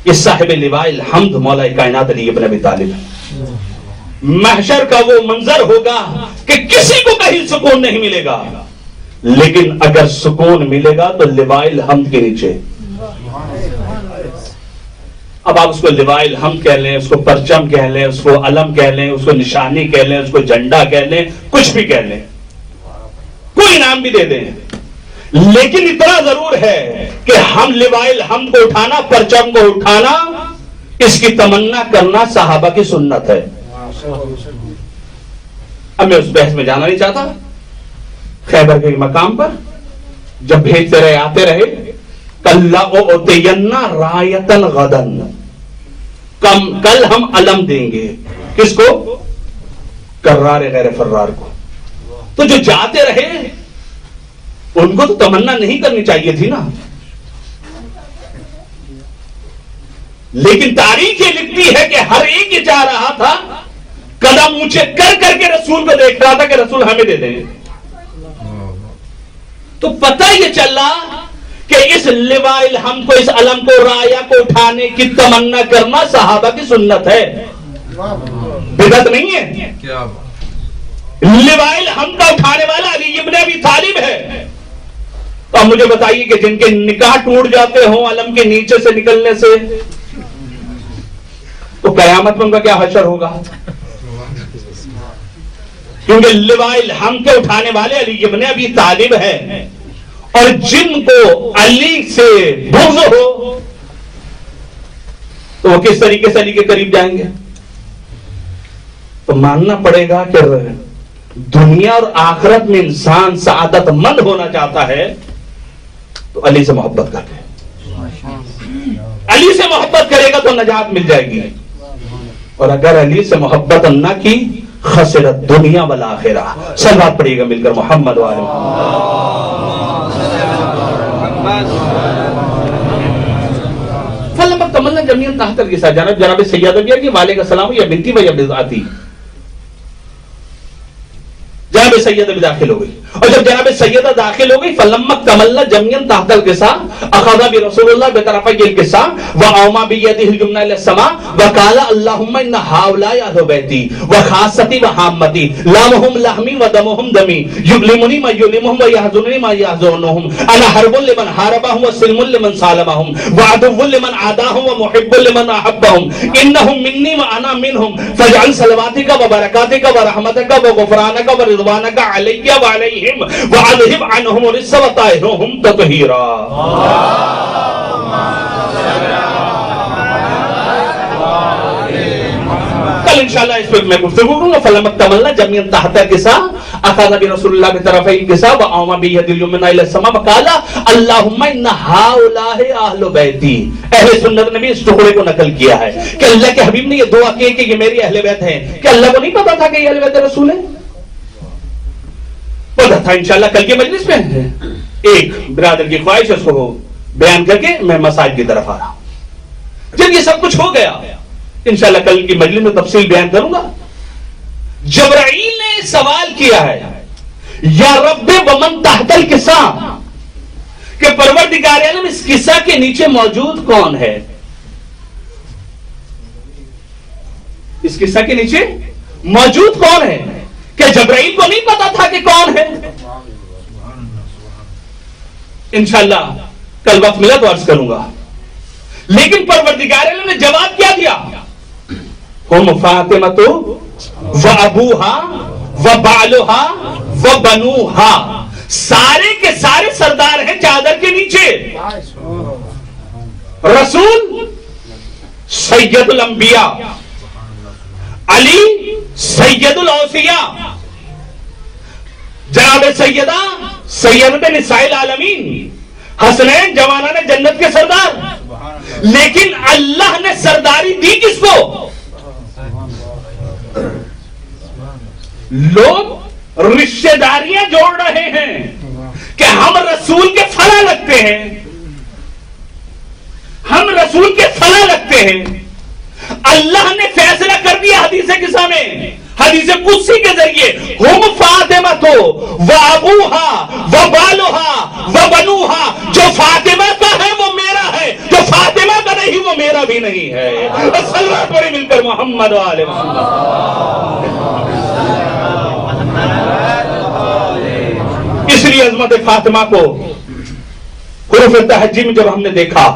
یہ صاحب لواء الحمد مولا کائنات علی ابن ابی طالب. محشر کا وہ منظر ہوگا کہ کسی کو کہیں سکون نہیں ملے گا، لیکن اگر سکون ملے گا تو لواء الحمد کے نیچے. اب آپ اس کو لواء الحمد کہہ لیں، اس کو پرچم کہہ لیں، اس کو علم کہہ لیں، اس کو نشانی کہہ لیں، اس کو جھنڈا کہہ لیں، کچھ بھی کہہ لیں، کوئی نام بھی دے دیں، لیکن اتنا ضرور ہے کہ ہم لواء الحمد کو اٹھانا، پرچم کو اٹھانا، اس کی تمنا کرنا صحابہ کی سنت ہے. اب میں اس بحث میں جانا نہیں چاہتا. خیبر کے مقام پر جب بھیجتے رہے آتے رہے، کَلَّا أُعْطِيَنَّا رَایَةً غَدًا، کل ہم علم دیں گے. کس کو؟ کرار غیر فرار کو. تو جو جاتے رہے ان کو تو تمنا نہیں کرنی چاہیے تھی نا. لیکن تاریخ یہ لکھتی ہے کہ ہر ایک یہ چاہ رہا تھا، قدم اونچے کر کر کے رسول کو دیکھ رہا تھا کہ رسول ہمیں دے دیں. تو پتہ یہ چلا کہ اس لواء الحمد کو، اس علم کو، رایا کو اٹھانے کی تمنا کرنا صحابہ کی سنت ہے، بدعت نہیں ہے. لواء الحمد کا اٹھانے والا علی ابن ابی طالب ہے. تو مجھے بتائیے کہ جن کے نکاح ٹوٹ جاتے ہوں علم کے نیچے سے نکلنے سے، تو قیامت میں ان کا کیا حشر ہوگا؟ کیونکہ لواء الحمد کے اٹھانے والے علی ابن ابی طالب ہے، اور جن کو علی سے بغض ہو تو وہ کس طریقے سے علی کے قریب جائیں گے؟ تو ماننا پڑے گا کہ دنیا اور آخرت میں انسان سعادت مند ہونا چاہتا ہے تو علی سے محبت کر لے. علی سے محبت کرے گا تو نجات مل جائے گی، اور اگر علی سے محبت نہ کی خسرت دنیا والآخرہ. صلوات پڑھیے گا مل کر محمد وآلہ فلما تمنا جميعا تحت الرسالہ. جناب سیدہ بھی ہے کہ وعلیکم السلام یا بنتی و یا بذاتی. جناب سیدہ بھی داخل ہو گئی، اور جب جناب سیدہ داخل ہو گئی فلما تمنا جميعا تحت الرسالہ اخذ برسول اللہ بطرفي الكساء واومى بيده اليمنى الى السماء وقال اللهم ان هؤلاء اهل بيتي وخاصتي وعامتي لامهم لحمي ودمهم دمي يؤلمني ما يؤلمهم ويحزنني ما يحزنهم انا حرب لمن حاربهم وسلم لمن سالمهم وعدو لمن عاداهم ومحب لمن احبهم انهم مني وانا منهم فاجعل صلواتك وبركاتك ورحمتك وغفرانك ورضوانك علي وعليهم وعذهب عنهم الرجس وطهرهم تطهيرا. کل انشاءاللہ اس پہ میں گفتگو کروں گا. فلما تمنا جميعا تحت الكساء اخذ برسول الله بطرفي الكساء واومى بيده اليمنى الى السماء وقال اللهم ان هؤلاء اهل بيتي. اہل سنت نے بھی اس ٹکڑے کو نقل کیا ہے کہ اللہ کے حبیب نے یہ دعا کی کہ یہ میری اہل بیت ہیں. کہ اللہ کو نہیں پتا تھا کہ یہ اہل بیت رسول ہیں؟ پتا تھا انشاءاللہ کل کی مجلس میں ایک برادر کی خواہش اس کو بیان کر کے میں مساجد کی طرف آ رہا ہوں. جب یہ سب کچھ ہو گیا انشاءاللہ کل کی مجلس میں تفصیل بیان کروں گا. جبرائیل نے سوال کیا ہے یا رب ومن تحت القصہ کہ پروردگار عالم اس قصہ کے نیچے موجود کون ہے. اس قصہ کے نیچے موجود کون ہے؟ کہ جبرائیل کو نہیں پتا تھا کہ کون ہے. انشاءاللہ کل وقت ملا تو عرض کروں گا. لیکن پروردگار عالم نے جواب کیا دیا؟ ہم فاطمہ و ابوہا و بالوہا و بنوہا. سارے کے سارے سردار ہیں چادر کے نیچے. رسول سید الانبیاء، علی سید الاوصیاء، جناب سیدہ سیدۃ نساء العالمین، حسنین جوانان جنت کے سردار. لیکن اللہ نے سرداری دی کس کو؟ لوگ رشتہ داریاں جوڑ رہے ہیں کہ ہم رسول کے فلاں لگتے ہیں، ہم رسول کے فلاں لگتے ہیں. اللہ نے فیصلہ کر دیا حدیث قصہ میں، حدیث قدسی کے ذریعے، ہم فاطمہ تو و ابوہا و بالوہا و بنوہا. جو فاطمہ کا ہے وہ میرا ہے، جو فاطمہ کا نہیں وہ میرا بھی نہیں ہے. صلوات پڑھیں مل کر محمد و آل محمد. اس لیے عظمت فاطمہ کو حروف تہجی میں جب ہم نے دیکھا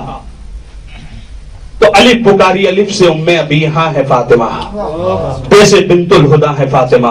تو الف پکاری، الف سے ام ابیہا ہے فاطمہ، تے سے بنت الہدا ہے فاطمہ،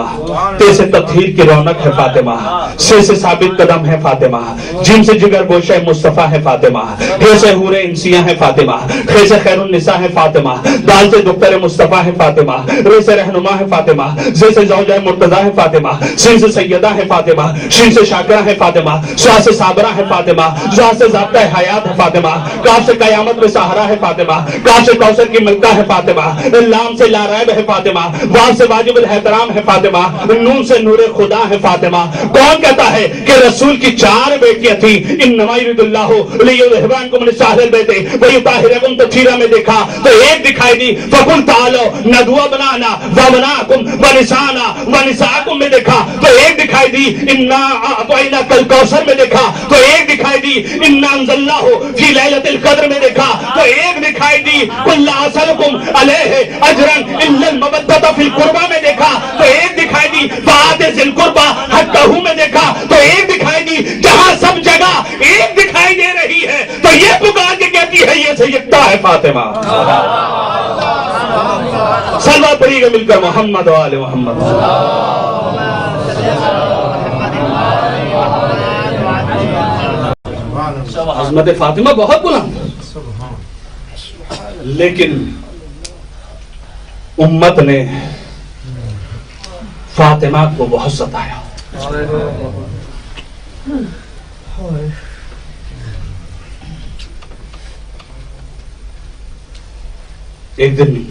تے سے تطہیر کی رونق ہے فاطمہ، سے ثابت قدم ہے فاطمہ، جن سے جگر گوشہ مصطفیٰ ہے فاطمہ، ہے سے حور انسیاں ہے فاطمہ، ہے سے خیر النساء ہے فاطمہ، دال سے دختر مصطفیٰ ہے فاطمہ، رے سے رہنما ہے فاطمہ، زے سے زوجہ مرتضیٰ ہے فاطمہ، سین سے سیدہ ہے فاطمہ، شین سے شاکرہ ہے فاطمہ، سوا سے صابرہ ہے فاطمہ، زا سے ضابطہ حیات ہے فاطمہ، کاف سے قیامت میں سہارا ہے فاطمہ، کاف سے کوثر کی ملکہ ہے فاطمہ، لام سے لا ریب ہے فاطمہ، واو سے واجب الحترام ہے فاطمہ، نون سے نور خدا ہے فاطمہ. کون کہتا ہے کہ رسول کی 4 بیٹیاں تھیں؟ انما یرید اللہ لیذھب عنکم الرجس البیت ویطہرکم تطہیرا میں دیکھا تو ایک دکھائی دی، فقل تعالوا ندعو ابناءنا وابناءکم ونساءنا ونساءکم میں دیکھا تو ایک دکھائی دی، انا اعطیناک الکوثر میں دیکھا تو ایک دکھائی دی، انا انزلناہ فی لیلۃ القدر میں دیکھا تو ایک دکھائی دی، قل لا اسألکم علیہ اجرا الا المودۃ فی القربى میں دیکھا تو ایک دکھائی دی، فآت ذی القربى حقہ میں دیکھا تو ایک دکھائی دی. جہاں سب جگہ ایک دکھائی دے رہی ہے تو یہ پکار کے کہتی ہے یہ سیدہ ہے فاطمہ. صلوات پڑھیے گا مل کر محمد و آل محمد. عظمت فاطمہ بہت بلند، لیکن امت نے فاطمہ کو بہت ستایا. ایک دن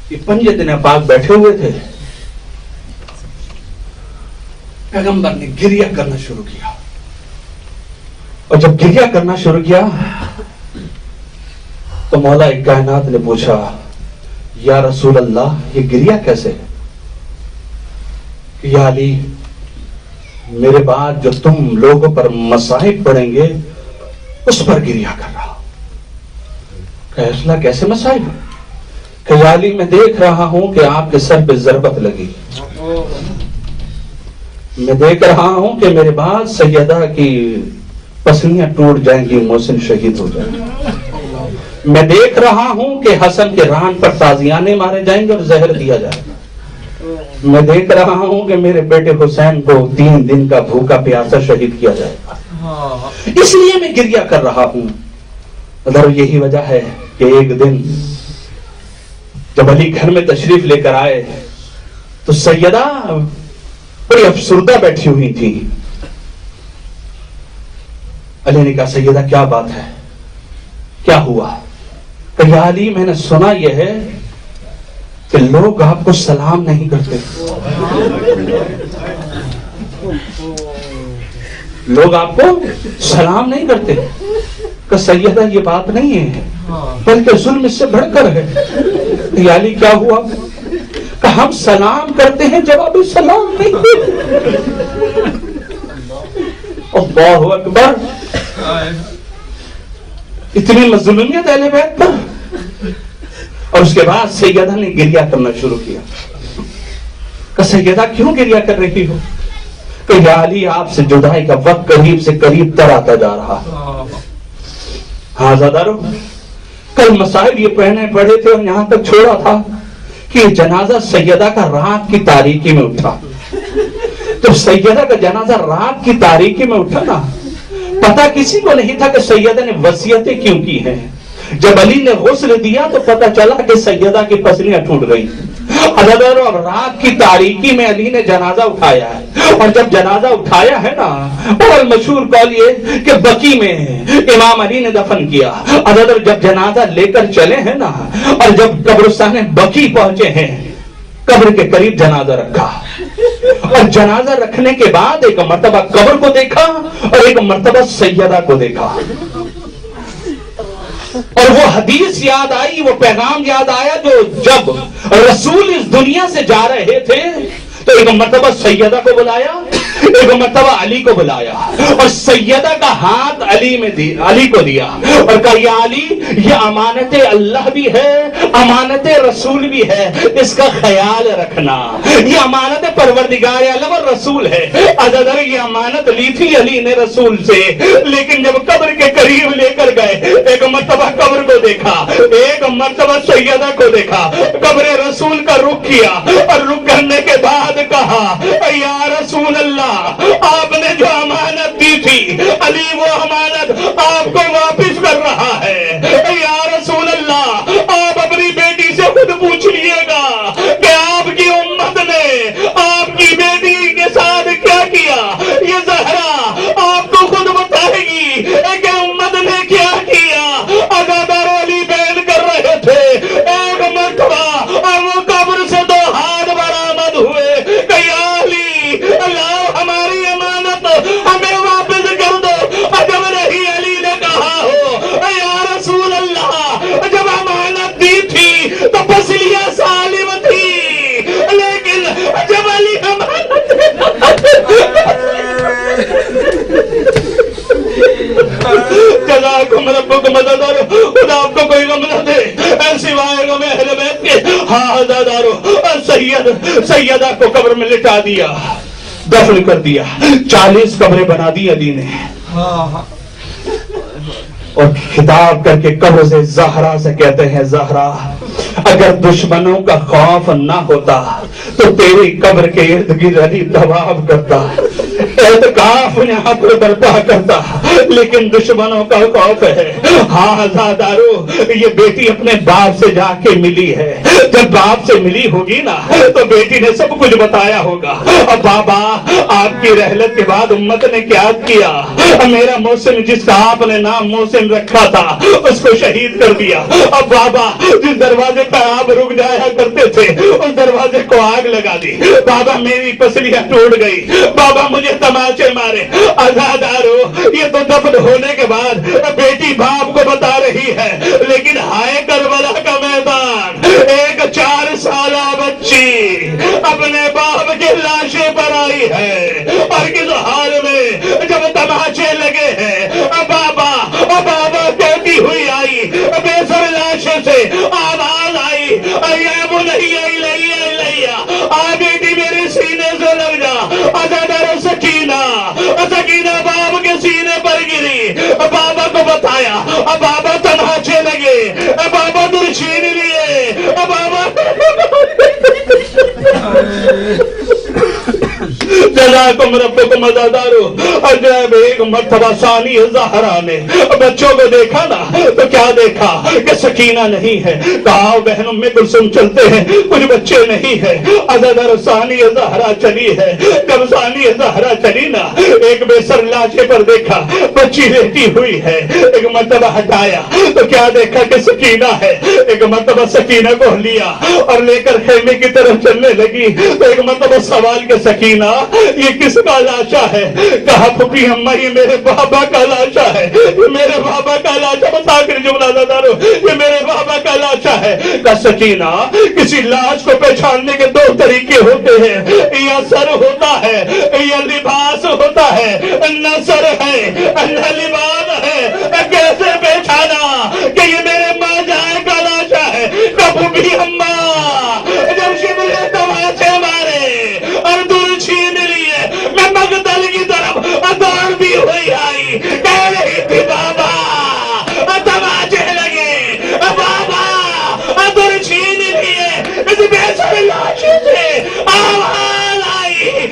یہ پنجے دن پاک بیٹھے ہوئے تھے، پیغمبر نے گریہ کرنا شروع کیا. اور جب گریہ کرنا شروع کیا تو مولا کائنات نے پوچھا یا رسول اللہ یہ گریہ کیسے ہے؟ یا علی میرے بعد جو تم لوگوں پر مصائب پڑیں گے اس پر گریہ کر رہا. فیصلہ کیسے مصائب؟ کہ یا علی میں دیکھ رہا ہوں کہ آپ کے سر پہ ضربت لگی، میں دیکھ رہا ہوں کہ میرے بعد سیدہ کی پسلیاں ٹوٹ جائیں گی، محسن شہید ہو جائیں گے، میں دیکھ رہا ہوں کہ حسن کے ران پر تازیانے مارے جائیں گے اور زہر دیا جائے گا، میں دیکھ رہا ہوں کہ میرے بیٹے حسین کو 3 دن کا بھوکا پیاسا شہید کیا جائے گا، اس لیے میں گریہ کر رہا ہوں. اگر یہی وجہ ہے کہ ایک دن جب علی گھر میں تشریف لے کر آئے تو سیدہ بڑی افسردہ بیٹھی ہوئی تھی. علی نے کہا سیدہ کیا بات ہے، کیا ہوا؟ کہ یا علی میں نے سنا یہ ہے کہ لوگ آپ کو سلام نہیں کرتے، لوگ آپ کو سلام نہیں کرتے. کہ سیدہ یہ بات نہیں ہے بلکہ ظلم اس سے بڑھ کر ہے. یا علی کیا ہوا؟ کہ ہم سلام کرتے ہیں جب ابھی سلام نہیں دیتے. اللہ اکبر. اتنی مظلومیت اہل بیت پر. اور اس کے بعد سیدہ نے گریہ کرنا شروع کیا. کہ سیدہ کیوں گریہ کر رہی ہو؟ کہ یا علی آپ سے جدائی کا وقت قریب سے قریب تر آتا جا رہا. ہاں زادارو، کل مسائل یہ پہنے پڑے تھے اور یہاں تک چھوڑا تھا کہ یہ جنازہ سیدہ کا رات کی تاریکی میں اٹھا. تو سیدہ کا جنازہ رات کی تاریکی میں اٹھا نا، پتا کسی کو نہیں تھا کہ سیدہ نے وصیتیں کیوں کی ہیں. جب علی نے غسل دیا تو پتا چلا کہ سیدہ کی پسلیاں ٹوٹ گئی. اور رات کی تاریکی میں علی نے جنازہ اٹھایا ہے. اور جب جنازہ اٹھایا ہے نا، اور مشہور قول یہ کہ بقی میں امام علی نے دفن کیا. جب جنازہ لے کر چلے ہیں نا، اور جب قبرستان بقی پہنچے ہیں، قبر کے قریب جنازہ رکھا. اور جنازہ رکھنے کے بعد ایک مرتبہ قبر کو دیکھا اور ایک مرتبہ سیدہ کو دیکھا. اور وہ حدیث یاد آئی، وہ پیغام یاد آیا جو جب رسول اس دنیا سے جا رہے تھے تو ایک مرتبہ سیدہ کو بلایا، ایک مرتبہ علی کو بلایا، اور سیدہ کا ہاتھ علی کو دیا اور کہا یا علی، یہ امانت اللہ بھی ہے، امانت رسول بھی ہے، اس کا خیال رکھنا. یہ امانت پروردگار عالم اور رسول ہے. اگر یہ امانت لی تھی علی نے رسول سے، لیکن جب قبر کے قریب لے کر گئے، ایک مرتبہ قبر کو دیکھا، ایک مرتبہ سیدہ کو دیکھا، قبر رسول کا رخ کیا اور رخ کرنے کے بعد کہا یا رسول اللہ، آپ نے جو امانت دی تھی علی وہ امانت آپ کو واپس کر رہا ہے. یا رسول اللہ، آپ اپنی بیٹی سے خود پوچھ لیے گا کہ آپ کی امت نے آپ کی بیٹی کے ساتھ کیا کیا. یہ زہرا آپ کو خود بتائے گی کہ امت نے کیا کیا. اگر علی بیان کر رہے تھے، ایک مرتبہ اور وہ قبر سے 2 ہاتھ برآمد ہوئے کہ یا علی، اللہ ہماری امانت ہمیں واپس کر دو. جب نہیں علی نے کہا ہو یا رسول اللہ، جب امانت دی تھی تو پسلیاں سالم تھی، لیکن جب علی امانت جزاکم ربکم مددارو، خدا آپ کو کوئی غم نہ دے سوائے غم اہل بیت کے. ہاں دادارو، سیدہ کو قبر میں لٹا دیا، دفن کر دیا. 40 قبریں بنا دی علی نے. اور خطاب کر کے قبر سے زہرا سے کہتے ہیں، زہرا اگر دشمنوں کا خوف نہ ہوتا تو تیری قبر کے ارد گرد علی طواف کرتا، اعتکاف یہاں پر برپا کرتا، لیکن دشمنوں کا خوف ہے. ہاں زادارو، یہ بیٹی اپنے باپ سے جا کے ملی ہے. جب باپ سے ملی ہوگی نا تو بیٹی نے سب کچھ بتایا ہوگا. اب بابا، آپ کی رحلت کے بعد امت نے کیا کیا؟ میرا محسن، جس کا آپ نے نام محسن رکھا تھا، اس کو شہید کر دیا. اب بابا، جس دروازے پہ آپ رک جایا کرتے تھے اس دروازے کو آگ لگا دی. بابا، میری پسلیاں ٹوٹ گئی. بابا، مجھے تماچے مارے. آزادارو، یہ تو دفن ہونے کے بعد بیٹی باپ کو بتا رہی ہے، لیکن ہائے کربلا کا میدان، ایک 4 سالہ بچی اپنے باپ کے لاشے پر آئی ہے. اور کس حال میں جب تماچے لگے ہیں، بابا کہتی ہوئی آئی، بے سر لاشے سے آواز آئی، یا بنیا الیہ، آ بیٹی میرے سینے سے لگ جا. ازادر سکینہ باپ کے سینے پر گری. بابا کو بتایا، بابا تماچے لگے، بابا درشین لیے، بابا جزاکم ربکم عزادارو. اور جب ایک مرتبہ ثانی زہرا نے بچوں کو دیکھا نا تو کیا دیکھا کہ سکینہ نہیں ہے. کہا بہنوں میں کلثوم چلتے ہیں، کچھ بچے نہیں ہے. عزادارو، ثانی زہرا چلی ہے. جب ثانی زہرا چلی نا، ایک بے سر لاشے پر دیکھا بچی لیٹی ہوئی ہے. ایک مرتبہ ہٹایا تو کیا دیکھا کہ سکینہ ہے. ایک مرتبہ سکینہ کو لیا اور لے کر خیمے کی طرف چلنے لگی تو ایک مرتبہ سوال کہ سکینہ، یہ کس کا لاشا ہے؟ کہا پھپھی اماں یہ میرے بابا کا لاشا ہے، یہ میرے بابا کا لاشا، بس آخر جملہ دادارو، یہ میرے بابا کا لاشا ہے۔ کہا سکینہ کسی لاش کو پہچاننے کے دو طریقے ہوتے ہیں، یا سر ہوتا ہے یا لباس ہوتا ہے، نہ سر ہے نہ لباس ہے، کیسے پہچانا کہ یہ میرے ماں جائے کا لاشا ہے؟ کبھی بھی اماں جب شبلے تماچے مارے اور دل چھین لیے، میں مقتل کی طرف دوڑتی ہوئی آئی، کہہ رہی تھی بابا تماچے لگے، بابا دل چھین لیے، اس بے سر لاشی سے آواز آئی،